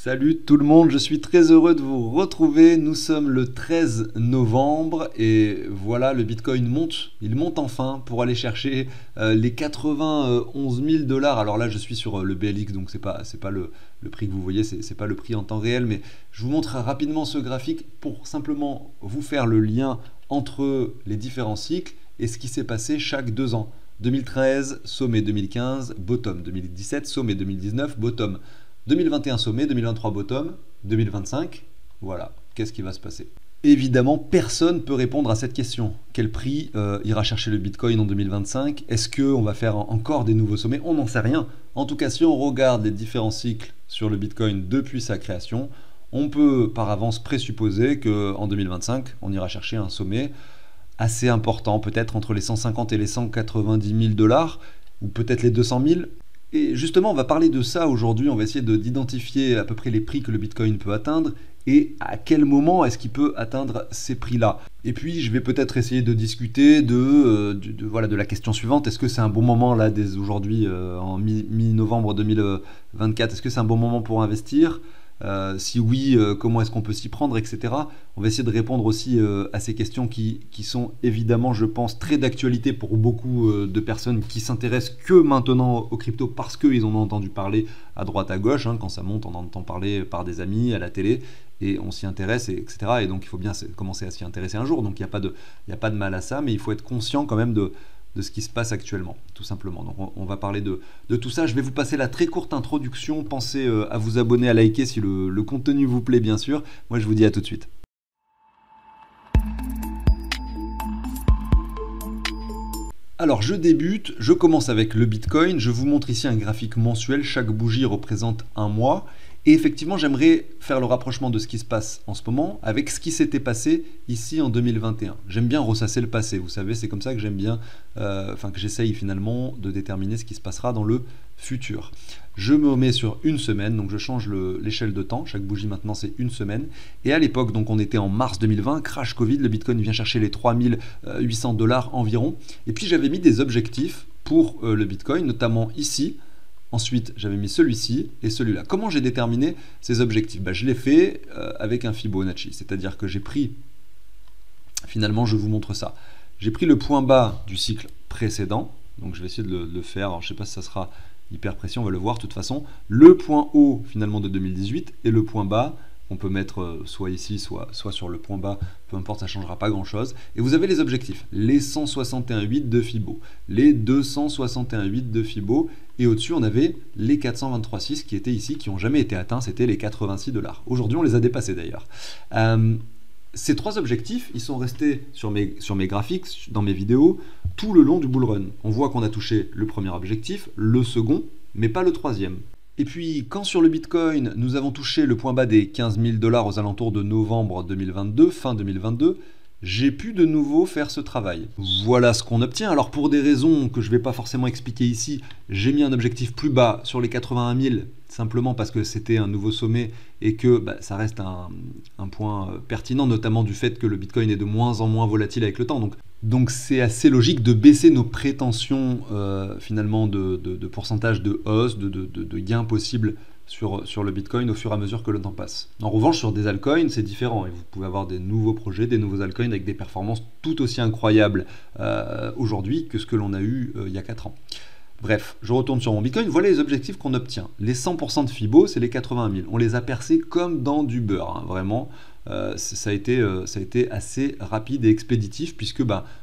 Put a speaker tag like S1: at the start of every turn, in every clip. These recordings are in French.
S1: Salut tout le monde, je suis très heureux de vous retrouver. Nous sommes le 13 novembre et voilà, le Bitcoin monte. Il monte enfin pour aller chercher les 91 000 dollars. Alors là, je suis sur le BLX, donc c'est pas le prix que vous voyez, c'est pas le prix en temps réel, mais je vous montre rapidement ce graphique pour simplement vous faire le lien entre les différents cycles et ce qui s'est passé chaque 2 ans. 2013, sommet 2015, bottom 2017, sommet 2019, bottom 2021 sommet, 2023 bottom, 2025, voilà, qu'est-ce qui va se passer? Évidemment, personne ne peut répondre à cette question. Quel prix ira chercher le Bitcoin en 2025? Est-ce qu'on va faire encore des nouveaux sommets? On n'en sait rien. En tout cas, si on regarde les différents cycles sur le Bitcoin depuis sa création, on peut par avance présupposer qu'en 2025, on ira chercher un sommet assez important, peut-être entre les 150 et les 190 000 dollars, ou peut-être les 200 000. Et justement, on va parler de ça aujourd'hui, on va essayer d'identifier à peu près les prix que le Bitcoin peut atteindre et à quel moment est-ce qu'il peut atteindre ces prix-là. Et puis, je vais peut-être essayer de discuter de la question suivante, est-ce que c'est un bon moment là, dès aujourd'hui, en mi-novembre 2024, est-ce que c'est un bon moment pour investir? Si oui, comment est-ce qu'on peut s'y prendre, etc. On va essayer de répondre aussi à ces questions qui sont évidemment, je pense, très d'actualité pour beaucoup de personnes qui s'intéressent que maintenant aux cryptos parce qu'ils en ont entendu parler à droite à gauche. Hein, quand ça monte, on en entend parler par des amis, à la télé, et on s'y intéresse, etc. Et donc il faut bien commencer à s'y intéresser un jour. Donc il n'y a pas de mal à ça, mais il faut être conscient quand même de ce qui se passe actuellement, tout simplement. Donc on va parler de tout ça. Je vais vous passer la très courte introduction. Pensez à vous abonner, à liker si le contenu vous plaît, bien sûr. Moi, je vous dis à tout de suite. Alors je débute, je commence avec le Bitcoin. Je vous montre ici un graphique mensuel. Chaque bougie représente un mois. Et effectivement, j'aimerais faire le rapprochement de ce qui se passe en ce moment avec ce qui s'était passé ici en 2021. J'aime bien ressasser le passé, vous savez, c'est comme ça que j'aime bien, que j'essaye finalement de déterminer ce qui se passera dans le futur. Je me mets sur une semaine, donc je change l'échelle de temps. Chaque bougie maintenant c'est une semaine. Et à l'époque, donc on était en mars 2020, crash Covid, le Bitcoin vient chercher les 3800 dollars environ. Et puis j'avais mis des objectifs pour le Bitcoin, notamment ici. Ensuite, j'avais mis celui-ci et celui-là. Comment j'ai déterminé ces objectifs? Je l'ai fait avec un Fibonacci, c'est-à-dire que j'ai pris, finalement, je vous montre ça. J'ai pris le point bas du cycle précédent, donc je vais essayer de le faire. Alors, je ne sais pas si ça sera hyper précis, on va le voir de toute façon. Le point haut, finalement, de 2018 et le point bas. On peut mettre soit ici, soit sur le point bas, peu importe, ça ne changera pas grand-chose. Et vous avez les objectifs, les 161,8 de Fibo, les 261,8 de Fibo, et au-dessus, on avait les 423,6 qui étaient ici, qui n'ont jamais été atteints, c'était les 86 dollars. Aujourd'hui, on les a dépassés d'ailleurs. Ces trois objectifs, ils sont restés sur mes graphiques, dans mes vidéos, tout le long du bull run. On voit qu'on a touché le premier objectif, le second, mais pas le troisième. Et puis, quand sur le Bitcoin, nous avons touché le point bas des 15 000 dollars aux alentours de novembre 2022, fin 2022, j'ai pu de nouveau faire ce travail. Voilà ce qu'on obtient. Alors pour des raisons que je ne vais pas forcément expliquer ici, j'ai mis un objectif plus bas sur les 81 000, simplement parce que c'était un nouveau sommet et que ça reste un point pertinent, notamment du fait que le Bitcoin est de moins en moins volatile avec le temps. Donc c'est assez logique de baisser nos prétentions finalement de pourcentage de hausse, de gains possibles sur le Bitcoin au fur et à mesure que le temps passe. En revanche, sur des altcoins, c'est différent et vous pouvez avoir des nouveaux projets, des nouveaux altcoins avec des performances tout aussi incroyables aujourd'hui que ce que l'on a eu il y a 4 ans. Bref, je retourne sur mon Bitcoin. Voilà les objectifs qu'on obtient. Les 100% de Fibo, c'est les 80 000. On les a percés comme dans du beurre, hein, vraiment. Ça a été assez rapide et expéditif puisque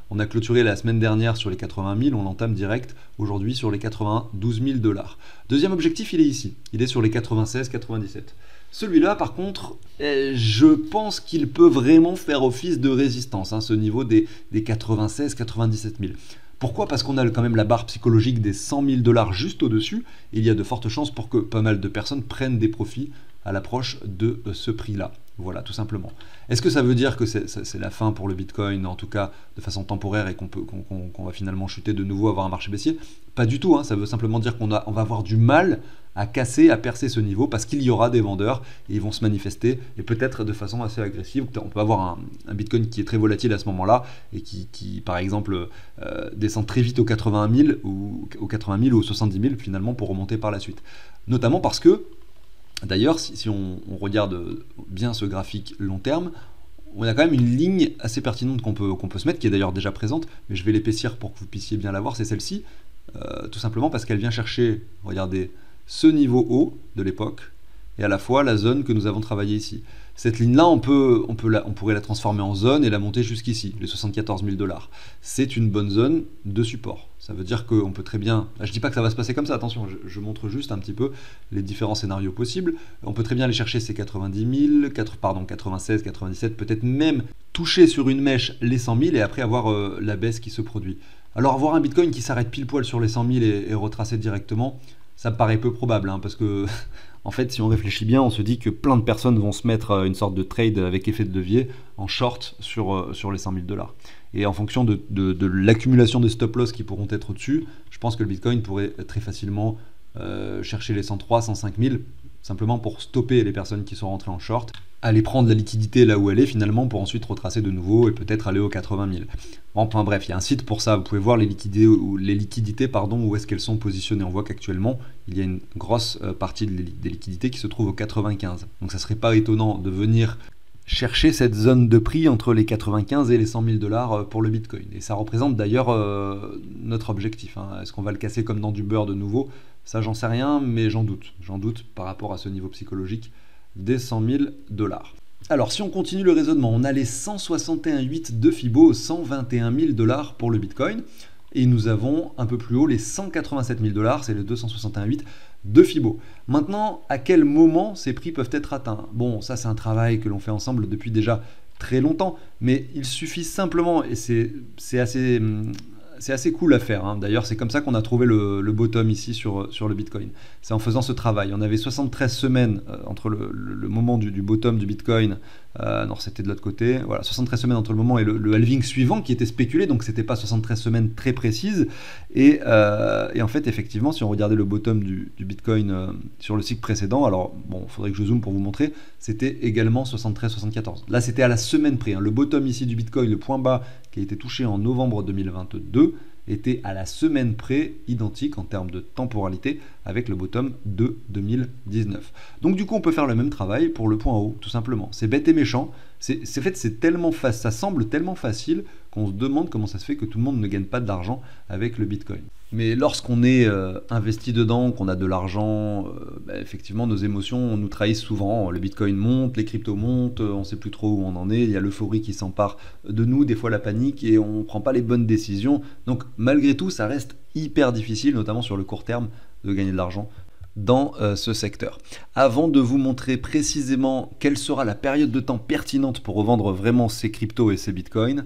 S1: on a clôturé la semaine dernière sur les 80 000, on entame direct aujourd'hui sur les 92 000 dollars. Deuxième objectif, il est ici, il est sur les 96, 97. Celui-là, par contre, je pense qu'il peut vraiment faire office de résistance, hein, ce niveau des 96, 97 000. Pourquoi? Parce qu'on a quand même la barre psychologique des 100 000 dollars juste au-dessus. Il y a de fortes chances pour que pas mal de personnes prennent des profits à l'approche de ce prix-là. Voilà, tout simplement. Est-ce que ça veut dire que c'est la fin pour le Bitcoin, en tout cas de façon temporaire, et qu'on va finalement chuter de nouveau, avoir un marché baissier? Pas du tout, hein, ça veut simplement dire qu'on va avoir du mal à casser, à percer ce niveau, parce qu'il y aura des vendeurs, et ils vont se manifester, et peut-être de façon assez agressive. On peut avoir un Bitcoin qui est très volatile à ce moment-là, et qui par exemple, descend très vite aux 80 000, ou aux 70 000 ou aux 70 000, finalement, pour remonter par la suite. Notamment parce que D'ailleurs, si on regarde bien ce graphique long terme, on a quand même une ligne assez pertinente qu'on peut se mettre, qui est d'ailleurs déjà présente, mais je vais l'épaissir pour que vous puissiez bien la voir, c'est celle-ci, tout simplement parce qu'elle vient chercher, regardez, ce niveau haut de l'époque, et à la fois la zone que nous avons travaillée ici. Cette ligne-là, on pourrait la transformer en zone et la monter jusqu'ici, les 74 000 $. C'est une bonne zone de support. Ça veut dire qu'on peut très bien... Je ne dis pas que ça va se passer comme ça, attention, je montre juste un petit peu les différents scénarios possibles. On peut très bien aller chercher ces 90 000, 96, 97, peut-être même toucher sur une mèche les 100 000 et après avoir la baisse qui se produit. Alors avoir un Bitcoin qui s'arrête pile poil sur les 100 000 et retracer directement, ça me paraît peu probable, parce que... En fait, si on réfléchit bien, on se dit que plein de personnes vont se mettre une sorte de trade avec effet de levier en short sur les 100 000 $. Et en fonction de l'accumulation des stop-loss qui pourront être au-dessus, je pense que le Bitcoin pourrait très facilement chercher les 103, 105 000, simplement pour stopper les personnes qui sont rentrées en short, aller prendre la liquidité là où elle est finalement pour ensuite retracer de nouveau et peut-être aller aux 80 000. Enfin bref, il y a un site pour ça, vous pouvez voir les liquidités où est-ce qu'elles sont positionnées. On voit qu'actuellement, il y a une grosse partie des liquidités qui se trouve aux 95. Donc ça serait pas étonnant de venir chercher cette zone de prix entre les 95 et les 100 000 $ pour le Bitcoin. Et ça représente d'ailleurs notre objectif. Est-ce qu'on va le casser comme dans du beurre de nouveau? Ça, j'en sais rien, mais j'en doute. J'en doute par rapport à ce niveau psychologique des 100 000 $. Alors, si on continue le raisonnement, on a les 161,8 de Fibo, 121 000 $ pour le Bitcoin. Et nous avons un peu plus haut les 187 000 $, c'est les 261,8 de Fibo. Maintenant, à quel moment ces prix peuvent être atteints? Bon, ça c'est un travail que l'on fait ensemble depuis déjà très longtemps, mais il suffit simplement, et c'est assez cool à faire. D'ailleurs, c'est comme ça qu'on a trouvé le bottom ici sur le Bitcoin. C'est en faisant ce travail. On avait 73 semaines entre le moment du bottom du Bitcoin. Non, c'était de l'autre côté. Voilà, 73 semaines entre le moment et le halving suivant qui était spéculé. Donc, c'était pas 73 semaines très précises. Et en fait, effectivement, si on regardait le bottom du Bitcoin sur le cycle précédent, alors, bon, il faudrait que je zoome pour vous montrer, c'était également 73-74. Là, c'était à la semaine près. Le bottom ici du Bitcoin, le point bas qui a été touché en novembre 2022, était à la semaine près identique en termes de temporalité avec le bottom de 2019. Donc du coup on peut faire le même travail pour le point haut, tout simplement. C'est bête et méchant, c'est tellement ça semble tellement facile qu'on se demande comment ça se fait que tout le monde ne gagne pas d'argent avec le Bitcoin. Mais lorsqu'on est investi dedans, qu'on a de l'argent, effectivement nos émotions nous trahissent souvent. Le Bitcoin monte, les cryptos montent, on ne sait plus trop où on en est, il y a l'euphorie qui s'empare de nous, des fois la panique, et on ne prend pas les bonnes décisions. Donc malgré tout, ça reste hyper difficile, notamment sur le court terme, de gagner de l'argent dans ce secteur. Avant de vous montrer précisément quelle sera la période de temps pertinente pour revendre vraiment ces cryptos et ces bitcoins,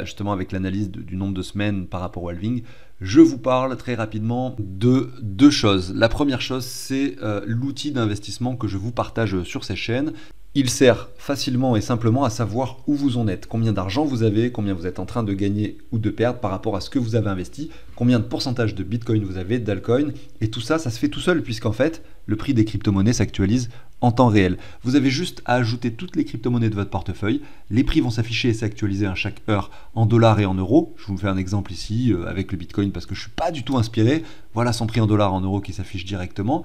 S1: justement avec l'analyse du nombre de semaines par rapport au halving, je vous parle très rapidement de deux choses. La première chose, c'est l'outil d'investissement que je vous partage sur cette chaîne. Il sert facilement et simplement à savoir où vous en êtes, combien d'argent vous avez, combien vous êtes en train de gagner ou de perdre par rapport à ce que vous avez investi, combien de pourcentage de Bitcoin vous avez, d'altcoin, et tout ça, ça se fait tout seul puisqu'en fait, le prix des crypto-monnaies s'actualise en temps réel. Vous avez juste à ajouter toutes les crypto-monnaies de votre portefeuille, les prix vont s'afficher et s'actualiser à chaque heure en dollars et en euros. Je vous fais un exemple ici avec le Bitcoin parce que je ne suis pas du tout inspiré. Voilà son prix en dollars et en euros qui s'affiche directement.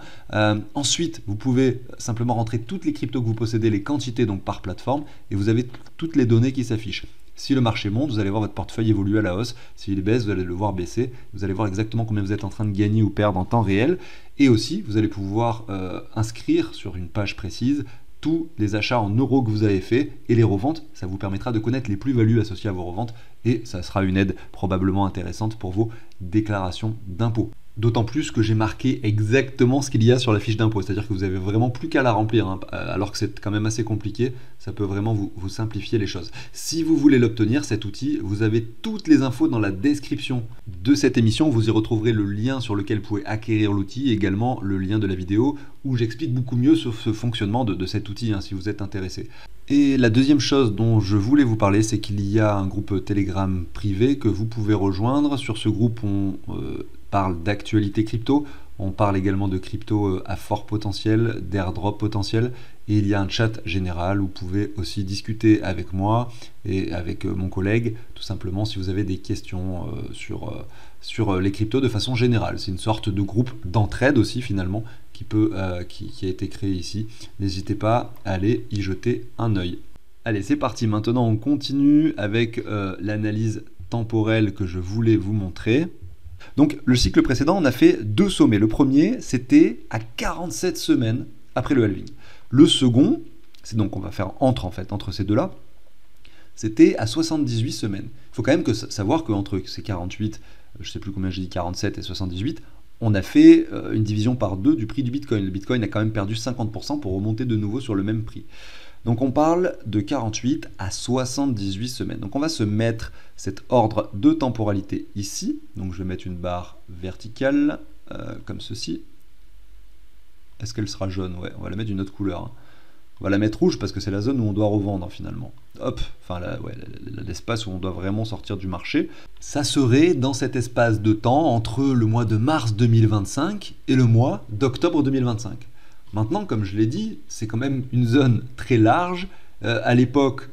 S1: Ensuite, vous pouvez simplement rentrer toutes les cryptos que vous possédez, les quantités donc par plateforme, et vous avez toutes les données qui s'affichent. Si le marché monte, vous allez voir votre portefeuille évoluer à la hausse. S'il baisse, vous allez le voir baisser. Vous allez voir exactement combien vous êtes en train de gagner ou perdre en temps réel. Et aussi, vous allez pouvoir inscrire sur une page précise tous les achats en euros que vous avez fait et les reventes. Ça vous permettra de connaître les plus-values associées à vos reventes et ça sera une aide probablement intéressante pour vos déclarations d'impôts. D'autant plus que j'ai marqué exactement ce qu'il y a sur la fiche d'impôt, c'est-à-dire que vous avez vraiment plus qu'à la remplir, alors que c'est quand même assez compliqué, ça peut vraiment vous simplifier les choses. Si vous voulez l'obtenir, cet outil, vous avez toutes les infos dans la description de cette émission, vous y retrouverez le lien sur lequel vous pouvez acquérir l'outil, également le lien de la vidéo où j'explique beaucoup mieux sur ce fonctionnement de cet outil, si vous êtes intéressé. Et la deuxième chose dont je voulais vous parler, c'est qu'il y a un groupe Telegram privé que vous pouvez rejoindre. Sur ce groupe, on parle d'actualité crypto, On parle également de crypto à fort potentiel, d'airdrop potentiel. Et il y a un chat général où vous pouvez aussi discuter avec moi et avec mon collègue, tout simplement si vous avez des questions sur les cryptos de façon générale. C'est une sorte de groupe d'entraide aussi finalement qui a été créé ici. N'hésitez pas à aller y jeter un œil. Allez, c'est parti. Maintenant, on continue avec l'analyse temporelle que je voulais vous montrer. Donc, le cycle précédent, on a fait 2 sommets. Le premier, c'était à 47 semaines après le halving. Le second, c'est donc on va faire entre ces deux-là, c'était à 78 semaines. Il faut quand même savoir qu'entre ces 48, je ne sais plus combien j'ai dit, 47 et 78, on a fait une division par 2 du prix du Bitcoin. Le Bitcoin a quand même perdu 50% pour remonter de nouveau sur le même prix. Donc on parle de 48 à 78 semaines. Donc on va se mettre cet ordre de temporalité ici. Donc je vais mettre une barre verticale comme ceci. Est-ce qu'elle sera jaune? Ouais, on va la mettre d'une autre couleur. Hein. On va la mettre rouge parce que c'est la zone où on doit revendre finalement. Hop, enfin l'espace où on doit vraiment sortir du marché. Ça serait dans cet espace de temps entre le mois de mars 2025 et le mois d'octobre 2025. Maintenant, comme je l'ai dit, c'est quand même une zone très large. À l'époque,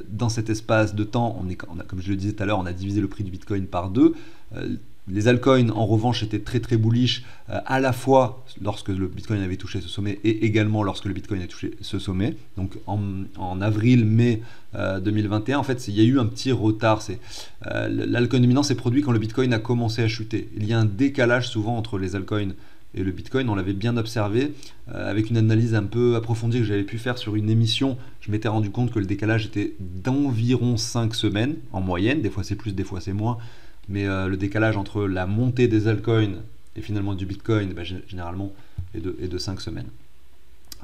S1: dans cet espace de temps, comme je le disais tout à l'heure, on a divisé le prix du Bitcoin par 2. Les altcoins, en revanche, étaient très très bullish, à la fois lorsque le Bitcoin avait touché ce sommet et également lorsque le Bitcoin a touché ce sommet. Donc en avril-mai 2021, en fait, il y a eu un petit retard. L'altcoin dominant s'est produit quand le Bitcoin a commencé à chuter. Il y a un décalage souvent entre les altcoins et le Bitcoin, on l'avait bien observé, avec une analyse un peu approfondie que j'avais pu faire sur une émission, je m'étais rendu compte que le décalage était d'environ 5 semaines en moyenne, des fois c'est plus, des fois c'est moins, mais le décalage entre la montée des altcoins et finalement du Bitcoin, généralement est de 5 semaines.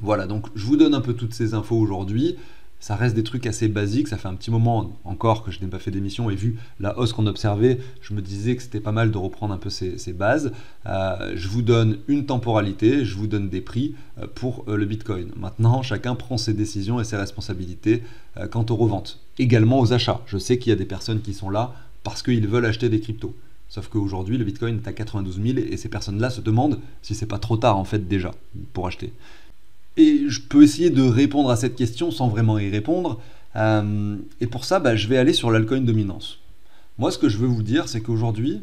S1: Voilà, donc je vous donne un peu toutes ces infos aujourd'hui. Ça reste des trucs assez basiques, ça fait un petit moment encore que je n'ai pas fait d'émission et vu la hausse qu'on observait, je me disais que c'était pas mal de reprendre un peu ces bases. Je vous donne une temporalité, je vous donne des prix pour le Bitcoin. Maintenant, chacun prend ses décisions et ses responsabilités quant aux reventes. Également aux achats. Je sais qu'il y a des personnes qui sont là parce qu'ils veulent acheter des cryptos. Sauf qu'aujourd'hui, le Bitcoin est à 92 000 et ces personnes-là se demandent si c'est pas trop tard en fait déjà pour acheter. Et je peux essayer de répondre à cette question sans vraiment y répondre. Et pour ça, je vais aller sur l'altcoin dominance. Moi, ce que je veux vous dire, c'est qu'aujourd'hui,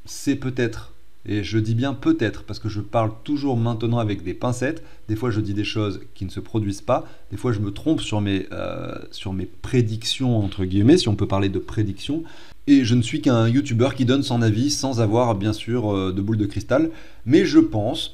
S1: c'est peut-être, et je dis bien peut-être, parce que je parle toujours maintenant avec des pincettes. Des fois, je dis des choses qui ne se produisent pas. Des fois, je me trompe sur mes prédictions, entre guillemets, si on peut parler de prédictions. Et je ne suis qu'un YouTuber qui donne son avis sans avoir, bien sûr, de boule de cristal. Mais je pense,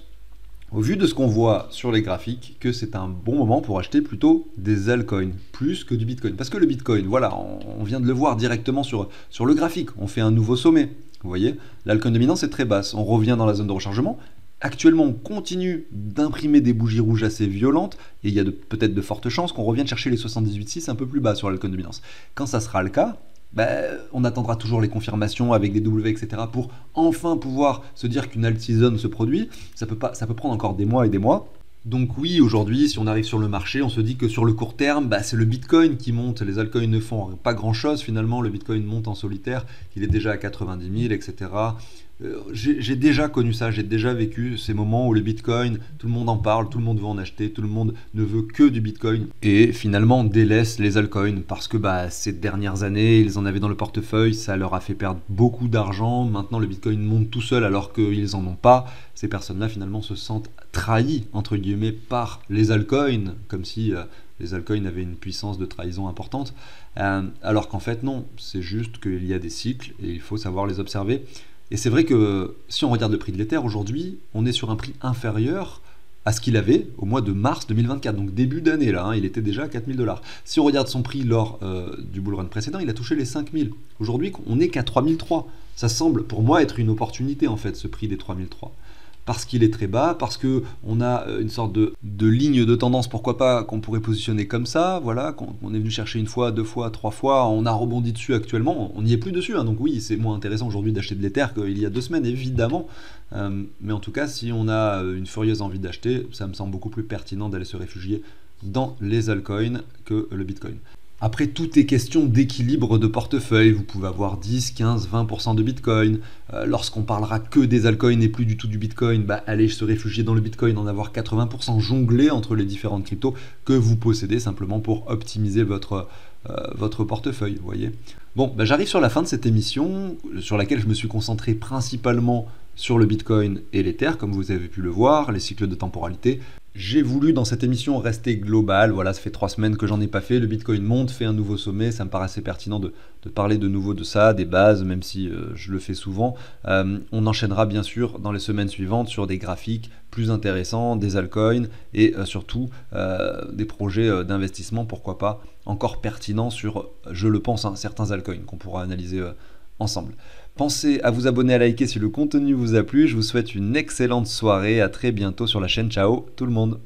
S1: au vu de ce qu'on voit sur les graphiques, que c'est un bon moment pour acheter plutôt des altcoins, plus que du Bitcoin. Parce que le Bitcoin, voilà, on vient de le voir directement sur le graphique, on fait un nouveau sommet. Vous voyez, l'altcoin dominance est très basse, on revient dans la zone de rechargement. Actuellement, on continue d'imprimer des bougies rouges assez violentes, et il y a peut-être de fortes chances qu'on revienne chercher les 78,6 un peu plus bas sur l'altcoin dominance. Quand ça sera le cas, on attendra toujours les confirmations avec des W, etc. pour enfin pouvoir se dire qu'une alt season se produit. Ça peut prendre encore des mois et des mois. Donc oui, aujourd'hui, si on arrive sur le marché, on se dit que sur le court terme, c'est le Bitcoin qui monte. Les altcoins ne font pas grand-chose finalement. Le Bitcoin monte en solitaire. Il est déjà à 90 000, etc. J'ai déjà connu ça, j'ai déjà vécu ces moments où le Bitcoin, tout le monde en parle, tout le monde veut en acheter, tout le monde ne veut que du Bitcoin et finalement on délaisse les altcoins parce que ces dernières années, ils en avaient dans le portefeuille, ça leur a fait perdre beaucoup d'argent. Maintenant le Bitcoin monte tout seul alors qu'ils en ont pas. Ces personnes-là finalement se sentent trahies entre guillemets par les altcoins, comme si les altcoins avaient une puissance de trahison importante, alors qu'en fait non, c'est juste qu'il y a des cycles et il faut savoir les observer. Et c'est vrai que si on regarde le prix de l'Ether aujourd'hui, on est sur un prix inférieur à ce qu'il avait au mois de mars 2024, donc début d'année là, il était déjà à 4 000 $. Si on regarde son prix lors du bull run précédent, il a touché les 5 000. Aujourd'hui, on n'est qu'à 3 300. Ça semble pour moi être une opportunité en fait, ce prix des 3 300. Parce qu'il est très bas, parce qu'on a une sorte de ligne de tendance, pourquoi pas, qu'on pourrait positionner comme ça, voilà, qu'on est venu chercher une fois, 2 fois, 3 fois, on a rebondi dessus actuellement, on n'y est plus dessus, donc oui, c'est moins intéressant aujourd'hui d'acheter de l'Ether qu'il y a 2 semaines, évidemment, mais en tout cas, si on a une furieuse envie d'acheter, ça me semble beaucoup plus pertinent d'aller se réfugier dans les altcoins que le Bitcoin. Après, tout est question d'équilibre de portefeuille. Vous pouvez avoir 10, 15, 20% de Bitcoin. Lorsqu'on parlera que des altcoins et plus du tout du Bitcoin, allez se réfugier dans le Bitcoin, en avoir 80%, jongler entre les différentes cryptos que vous possédez simplement pour optimiser votre portefeuille, vous voyez. Bon, j'arrive sur la fin de cette émission sur laquelle je me suis concentré principalement sur le Bitcoin et l'Ether, comme vous avez pu le voir, les cycles de temporalité. J'ai voulu dans cette émission rester global, voilà, ça fait 3 semaines que j'en ai pas fait, le Bitcoin monte, fait un nouveau sommet, ça me paraissait pertinent de parler de nouveau de ça, des bases, même si je le fais souvent. On enchaînera bien sûr dans les semaines suivantes sur des graphiques plus intéressants, des altcoins et surtout des projets d'investissement, pourquoi pas, encore pertinents sur, je le pense, certains altcoins qu'on pourra analyser ensemble. Pensez à vous abonner, à liker si le contenu vous a plu. Je vous souhaite une excellente soirée. À très bientôt sur la chaîne. Ciao tout le monde.